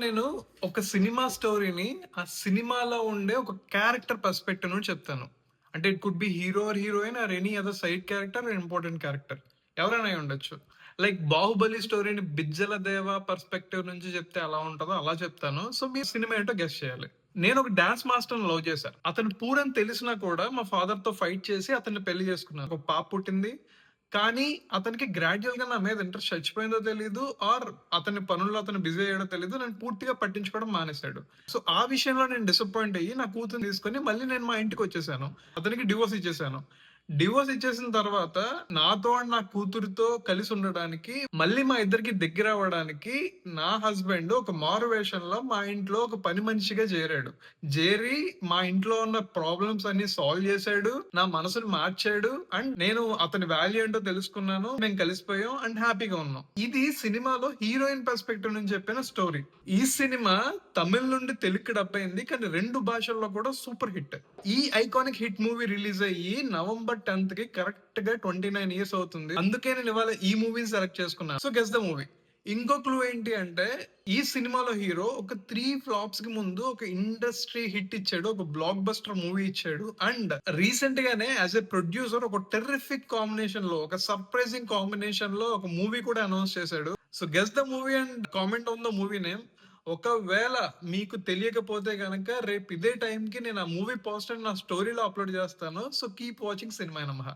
నేను ఒక సినిమా స్టోరీని, ఆ సినిమాలో ఉండే ఒక క్యారెక్టర్ పర్స్పెక్టివ్ నుంచి చెప్తాను. అంటే it could be hero or heroine or any other side character are important character. ఎవరైనా అయ్యుండొచ్చు. లైక్ 'బాహుబలి' స్టోరీని 'బిజ్జల దేవ' పర్స్పెక్టివ్ నుంచి చెప్తే ఎలా ఉంటదో అలా చెప్తాను. సో, మీరు సినిమా ఏంటో గెస్ చేయాలి. నేను ఒక డాన్స్ మాస్టర్‌ని లవ్ చేశా. అతను పూర్ అని తెలిసినా కూడా మా ఫాదర్‌తో ఫైట్ చేసి అతన్ని పెళ్లి చేసుకున్నాను. ఒక పాప పుట్టింది. కానీ అతనికి గ్రాడ్యుయల్‌గా నా మీద ఇంట్రెస్ట్ చచ్చిపోయిందో తెలీదు. ఆర్ అతని పనుల్లో అతను బిజీ అయ్యాడో తెలీదు. నన్ను పూర్తిగా పట్టించుకోవడం మానేసాడు. సో, ఆ విషయంలో నేను డిసప్పాయింట్ అయ్యి నా కూతురిని తీసుకొని మళ్ళీ నేను మా ఇంటికొచ్చేసాను. అతనికి డివోర్స్ ఇచ్చేసాను. డివోర్స్ ఇచ్చేసిన తర్వాత నాతో అండ్ నా కూతురితో కలిసి ఉండడానికి, మళ్ళీ మా ఇద్దరికి దగ్గరవ్వడానికి నా హస్బెండ్ ఒక మారువేషంలో మా ఇంట్లో ఒక పని మనిషిగా చేరాడు. జేరి మా ఇంట్లో ఉన్న ప్రాబ్లమ్స్ అన్ని సాల్వ్ చేశాడు. నా మనసుని మార్చాడు. అండ్ నేను అతని వాల్యూ ఏంటో తెలుసుకున్నాను. మేము కలిసిపోయాం అండ్ హ్యాపీగా ఉన్నాం. ఇది సినిమాలో హీరోయిన్ పర్స్పెక్టివ్ నుంచి చెప్పిన స్టోరీ. ఈ సినిమా తమిళ్ నుండి తెలుగుకి డబ్ అయింది. కానీ 2 భాషల్లో కూడా సూపర్ హిట్. ఈ ఐకానిక్ హిట్ మూవీ రిలీజ్ అయ్యి నవంబర్ 10th కి కరెక్ట్ గా 29 ఇయర్స్ అవుతుంది. అందుకే నేను ఇవాళ ఈ మూవీని సెలెక్ట్ చేసుకున్నాను. So guess the movie. ఇంకో క్లూ ఏంటి అంటే, ఈ సినిమాలో హీరో ఒక 3 ఫ్లాప్స్ కి ముందు ఒక ఇండస్ట్రీ హిట్ ఇచ్చాడు. ఒక బ్లాక్ బస్టర్ మూవీ ఇచ్చాడు. అండ్ రీసెంట్ గానే యాజ్ ఎ ప్రొడ్యూసర్ ఒక టెర్రిఫిక్ కాంబినేషన్ లో, ఒక సర్ప్రైజింగ్ కాంబినేషన్ లో ఒక మూవీ కూడా అనౌన్స్ చేశాడు. So guess the movie and comment on the movie name. ఒకవేళ మీకు తెలియకపోతే గనక రేపు ఇదే టైంకి నేను ఆ మూవీ పోస్టర్ నా స్టోరీలో అప్లోడ్ చేస్తాను. సో కీప్ వాచింగ్ సినిమా నమః.